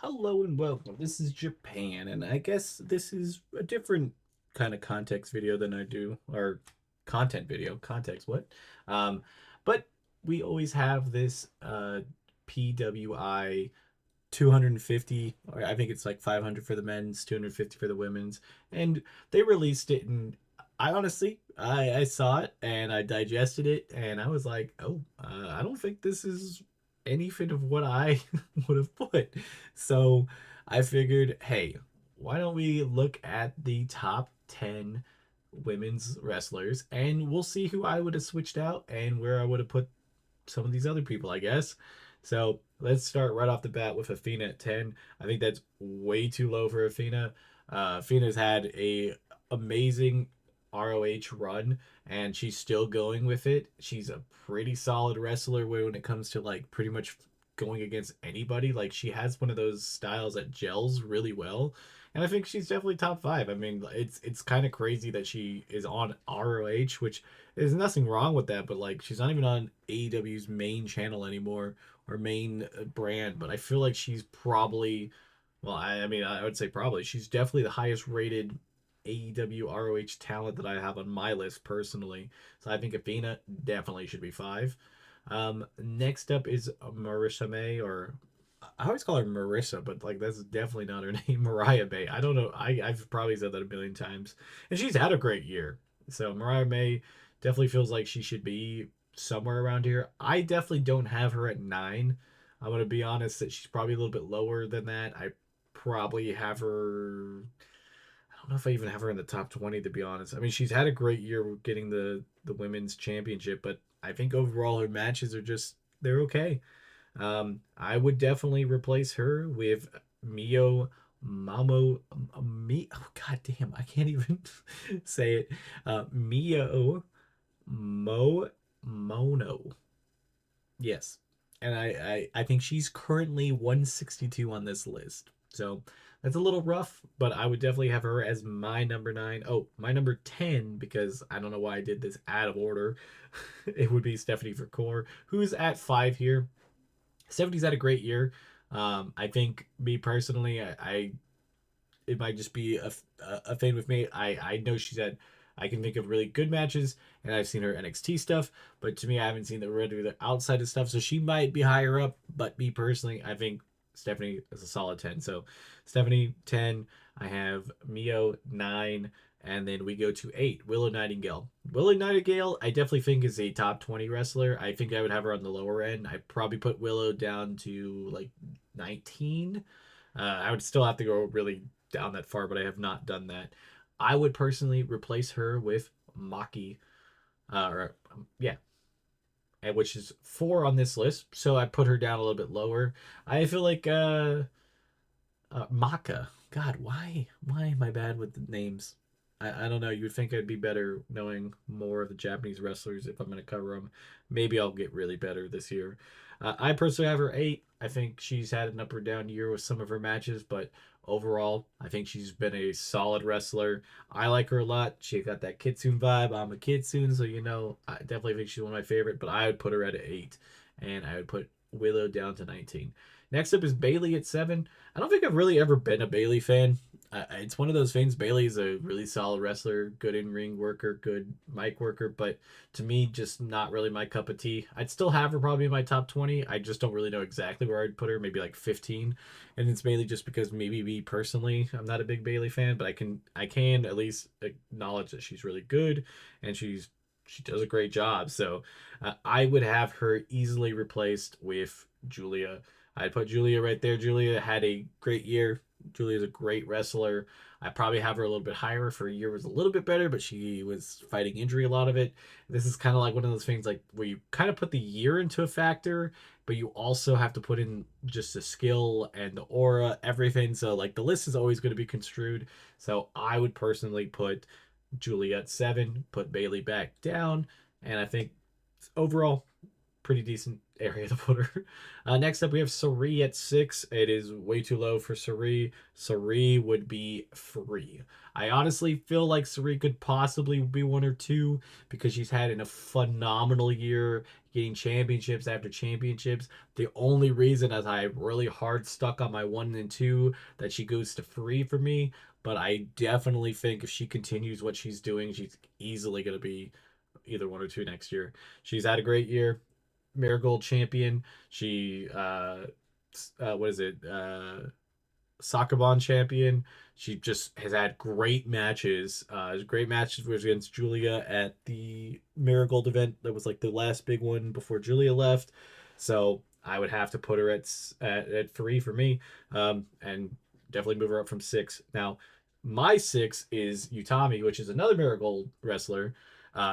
Hello and welcome. This is Japan, and I guess this is a different kind of context video than I do, or content video. Context, what? Um, but we always have this PWI 250, or I think it's like 500 for the men's, 250 for the women's, and they released it, and I honestly, I saw it and I digested it, and I was like, oh, I don't think this is anything of what I would have put. So I figured, hey, why don't we look at the top 10 women's wrestlers, and we'll see who I would have switched out and where I would have put some of these other people, I guess. So let's start right off the bat with Athena at 10. I think that's way too low for Athena. Athena's had a amazing ROH run, and she's still going with it. She's a pretty solid wrestler when it comes to like pretty much going against anybody. Like she has one of those styles that gels really well, and I think she's definitely top five. I mean, it's kind of crazy that she is on ROH, which there's nothing wrong with that, but like she's not even on AEW's main channel anymore or main brand. But I feel like she's probably, well, I mean, I would say probably she's definitely the highest rated AEW ROH talent that I have on my list personally. So I think Athena definitely should be five. Next up is Marissa May, or I always call her Marissa, but like that's definitely not her name. Mariah May. I don't know. I've probably said that a million times, and she's had a great year. So Mariah May definitely feels like she should be somewhere around here. I definitely don't have her at nine. I'm gonna be honest that she's probably a little bit lower than that. I probably have her. I don't know if I even have her in the top 20 to be honest. I mean, she's had a great year getting the women's championship, but I think overall her matches are just they're okay. I would definitely replace her with Mio Mamo me. Oh god damn, I can't even say it. Mio Mono. Yes, and I think she's currently 162 on this list. So that's a little rough, but I would definitely have her as my number nine. Oh, my number 10, because I don't know why I did this out of order. It would be Stephanie Vercour, who's at five here. Stephanie's had a great year. I think me personally, I it might just be a thing with me. I know she's had. I can think of really good matches, and I've seen her NXT stuff. But to me, I haven't seen the regular outside of stuff. So she might be higher up. But me personally, I think Stephanie is a solid 10. So Stephanie 10. I have Mio 9. And then we go to 8, Willow Nightingale. Willow Nightingale, I definitely think is a top 20 wrestler. I think I would have her on the lower end. I'd probably put Willow down to like 19. I would still have to go really down that far, but I have not done that. I would personally replace her with Maki, yeah, and which is 4 on this list. So I put her down a little bit lower. I feel like Maka. God, why am I bad with the names? I don't know. You would think I'd be better knowing more of the Japanese wrestlers if I'm going to cover them. Maybe I'll get really better this year. I personally have her 8. I think she's had an up or down year with some of her matches, but overall, I think she's been a solid wrestler. I like her a lot. She got that Kitsune vibe. I'm a Kitsune, so I definitely think she's one of my favorite, but I would put her at 8, and I would put Willow down to 19. Next up is Bailey at 7. I don't think I've really ever been a Bailey fan. It's one of those things. Bailey is a really solid wrestler, good in ring worker, good mic worker, but to me, just not really my cup of tea. I'd still have her probably in my top 20. I just don't really know exactly where I'd put her, maybe like 15. And it's mainly just because maybe me personally, I'm not a big Bailey fan, but I can at least acknowledge that she's really good and she does a great job. So I would have her easily replaced with Julia. I'd put Julia right there. Julia had a great year. Julia's a great wrestler. I probably have her a little bit higher. For a year was a little bit better, but she was fighting injury a lot of it. This is kind of like one of those things like where you kind of put the year into a factor, but you also have to put in just the skill and the aura, everything. So like the list is always going to be construed. So I would personally put Julia at 7, put Bailey back down, and I think overall pretty decent area to put her. Next up, we have Sari at 6. It is way too low for Sari. Sari would be free. I honestly feel like Sari could possibly be 1 or 2 because she's had a phenomenal year, getting championships after championships. The only reason is I really hard stuck on my 1 and 2 that she goes to free for me. But I definitely think if she continues what she's doing, she's easily going to be either 1 or 2 next year. She's had a great year. Marigold champion. She what is it? Sakaban champion. She just has had great matches. Great matches was against Julia at the Marigold event. That was like the last big one before Julia left. So I would have to put her at 3 for me, and definitely move her up from 6. Now, my 6 is Utami, which is another Marigold wrestler.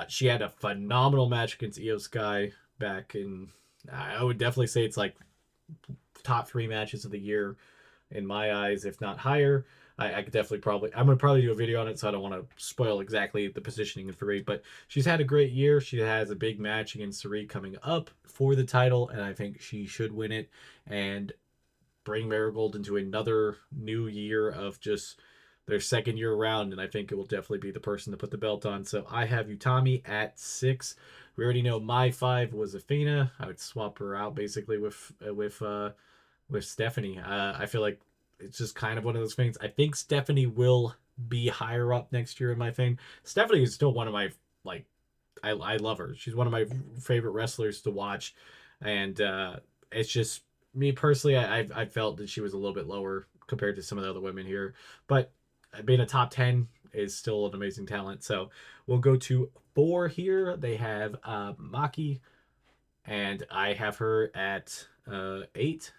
She had a phenomenal match against Io Sky back in. I would definitely say it's like top 3 matches of the year in my eyes, if not higher. I could definitely probably. I'm gonna probably do a video on it, so I don't want to spoil exactly the positioning of Sari. But she's had a great year. She has a big match against Sari coming up for the title, and I think she should win it and bring Marigold into another new year of just their second year around. And I think it will definitely be the person to put the belt on. So I have Utami at 6. We already know my 5 was Athena. I would swap her out basically with Stephanie. I feel like it's just kind of one of those things. I think Stephanie will be higher up next year in my thing. Stephanie is still one of my like. I love her. She's one of my favorite wrestlers to watch, and it's just me personally. I felt that she was a little bit lower compared to some of the other women here, but being a top 10 is still an amazing talent. So we'll go to 4 here. They have Maki, and I have her at 8.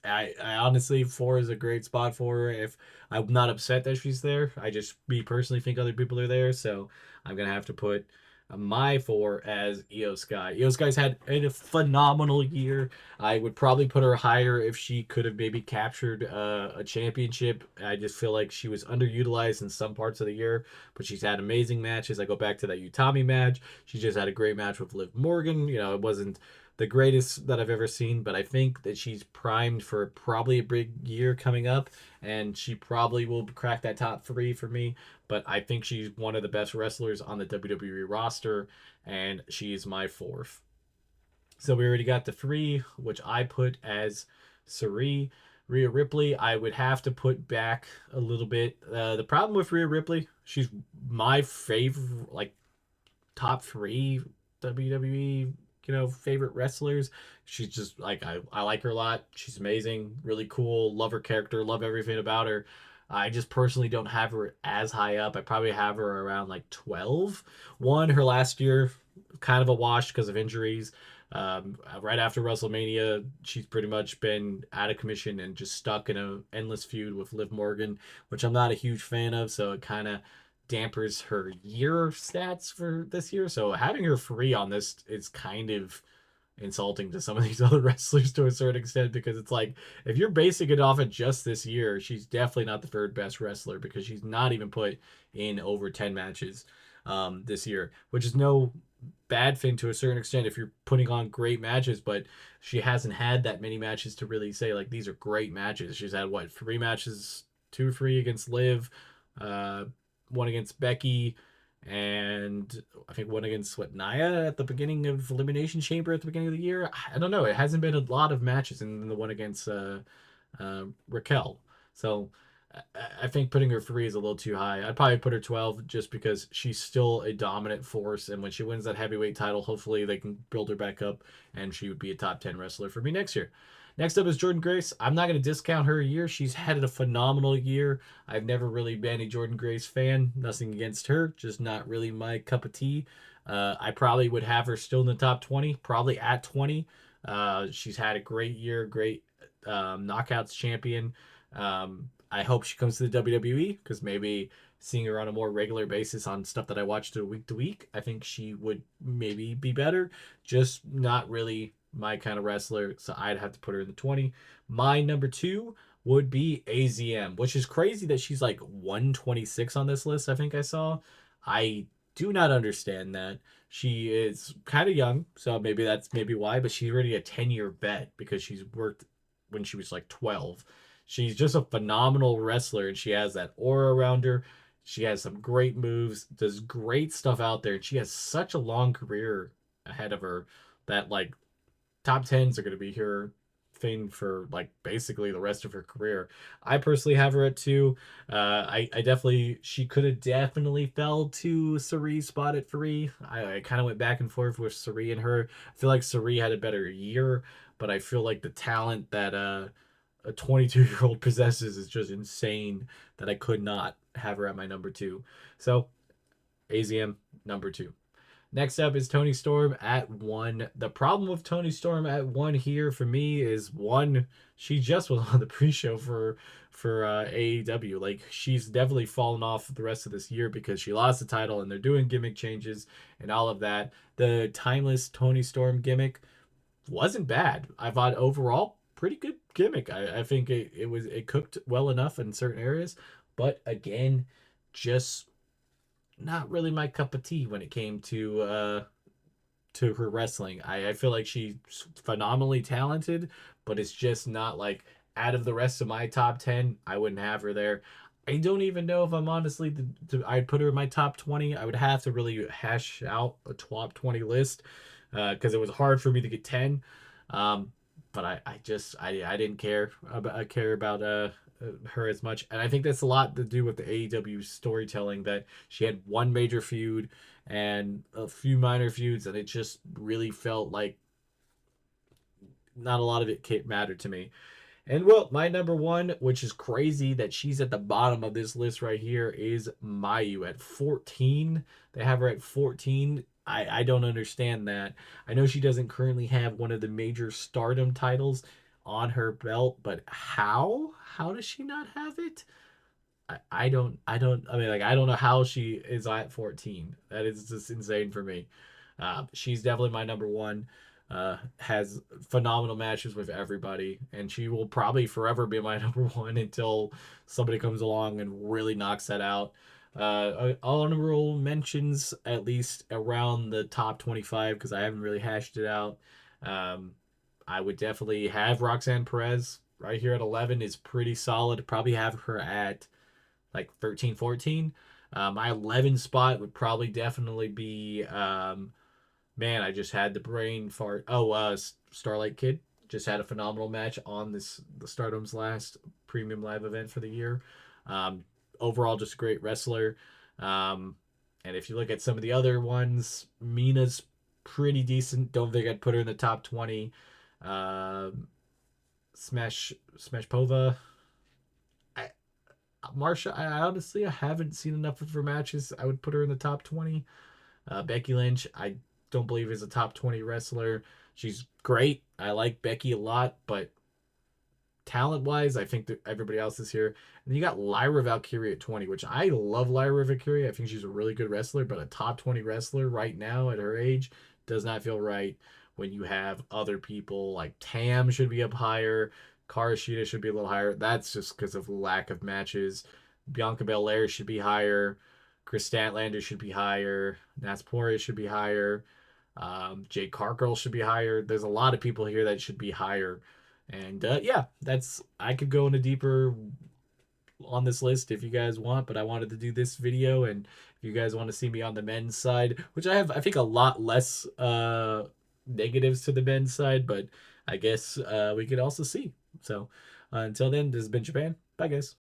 I honestly 4 is a great spot for her. If I'm not upset that she's there, I just me personally think other people are there, so I'm gonna have to put my 4 as Io Sky. Io Sky's had a phenomenal year. I would probably put her higher if she could have maybe captured a championship. I just feel like she was underutilized in some parts of the year, but she's had amazing matches. I go back to that Utami match. She just had a great match with Liv Morgan. It wasn't the greatest that I've ever seen, but I think that she's primed for probably a big year coming up, and she probably will crack that top 3 for me. But I think she's one of the best wrestlers on the WWE roster, and she's my 4th. So we already got the 3, which I put as Sari. Rhea Ripley, I would have to put back a little bit. The problem with Rhea Ripley, she's my favorite, like top 3 WWE favorite wrestlers. She's just like I like her a lot. She's amazing, really cool, love her character, love everything about her. I just personally don't have her as high up. I probably have her around like 12. One, her last year, kind of a wash because of injuries. Right after WrestleMania, she's pretty much been out of commission and just stuck in a endless feud with Liv Morgan, which I'm not a huge fan of. So it kind of dampers her year stats for this year. So having her free on this is kind of insulting to some of these other wrestlers to a certain extent, because it's like if you're basing it off of just this year, she's definitely not the third best wrestler because she's not even put in over 10 matches this year, which is no bad thing to a certain extent if you're putting on great matches, but she hasn't had that many matches to really say like these are great matches. She's had what, 3 matches, 2 or 3 against Liv, one against Becky, and I think one against Nia at the beginning of Elimination Chamber at the beginning of the year. I don't know. It hasn't been a lot of matches in the one against Raquel. So I think putting her 3 is a little too high. I'd probably put her 12 just because she's still a dominant force. And when she wins that heavyweight title, hopefully they can build her back up and she would be a top 10 wrestler for me next year. Next up is Jordan Grace. I'm not going to discount her year. She's had a phenomenal year. I've never really been a Jordan Grace fan. Nothing against her, just not really my cup of tea. I probably would have her still in the top 20, probably at 20. She's had a great year, great knockouts champion. I hope she comes to the WWE because maybe seeing her on a more regular basis on stuff that I watch week to week, I think she would maybe be better. Just not really my kind of wrestler, so I'd have to put her in the 20. My number 2 would be AZM, which is crazy that she's like 126 on this list. I think I saw. I do not understand that. She is kind of young, so maybe that's maybe why, but she's already a 10-year vet because she's worked when she was like 12. She's just a phenomenal wrestler and she has that aura around her. She has some great moves, does great stuff out there, and she has such a long career ahead of her that like top tens are going to be her thing for like basically the rest of her career. I personally have her at two. I definitely she could have definitely fell to Sari's spot at three. I kind of went back and forth with Sari and her. I feel like Sari had a better year, but I feel like the talent that a 22-year-old possesses is just insane that I could not have her at my number two. So AZM number two. Next up is Tony Storm at one. The problem with Tony Storm at one here for me is one, she just was on the pre-show for AEW. Like she's definitely fallen off the rest of this year because she lost the title and they're doing gimmick changes and all of that. The timeless Tony Storm gimmick wasn't bad. I thought overall pretty good gimmick. I think it cooked well enough in certain areas, but again, just not really my cup of tea when it came to her wrestling. I feel like she's phenomenally talented, but it's just not like out of the rest of my top 10, I wouldn't have her there. I don't even know if I'm honestly, I'd put her in my top 20. I would have to really hash out a top 20 list because it was hard for me to get 10. Um, but I didn't care about her as much, and I think that's a lot to do with the AEW storytelling that she had one major feud and a few minor feuds, and it just really felt like not a lot of it mattered to me. And well, my number one, which is crazy that she's at the bottom of this list right here, is Mayu at 14. They have her at 14. I don't understand that. I know she doesn't currently have one of the major stardom titles on her belt, but how? How does she not have it? I mean, like, I don't know how she is at 14. That is just insane for me. She's definitely my number one. Has phenomenal matches with everybody, and she will probably forever be my number one until somebody comes along and really knocks that out. Honorable mentions at least around the top 25 because I haven't really hashed it out. Um, I would definitely have Roxanne Perez right here at 11 is pretty solid. Probably have her at like 13, 14. My 11 spot would probably definitely be man, I just had the brain fart. Oh, Starlight Kid just had a phenomenal match on the Stardom's last premium live event for the year. Um, Overall, just a great wrestler. Um, and if you look at some of the other ones, Mina's pretty decent. Don't think I'd put her in the top 20. Um, Smash Pova. I, Marsha, I honestly I haven't seen enough of her matches. I would put her in the top 20. Becky Lynch, I don't believe is a top 20 wrestler. She's great. I like Becky a lot, but talent wise, I think that everybody else is here. And then you got Lyra Valkyrie at 20, which I love Lyra Valkyrie. I think she's a really good wrestler, but a top 20 wrestler right now at her age does not feel right when you have other people like Tam should be up higher. Karashita should be a little higher. That's just because of lack of matches. Bianca Belair should be higher. Chris Statlander should be higher. Natsuporia should be higher. Jade Cargill should be higher. There's a lot of people here that should be higher. And yeah, that's I could go into deeper on this list if you guys want, but I wanted to do this video, and if you guys want to see me on the men's side, which I have, I think a lot less negatives to the men's side, but I guess we could also see. So until then, this has been Japan. Bye, guys.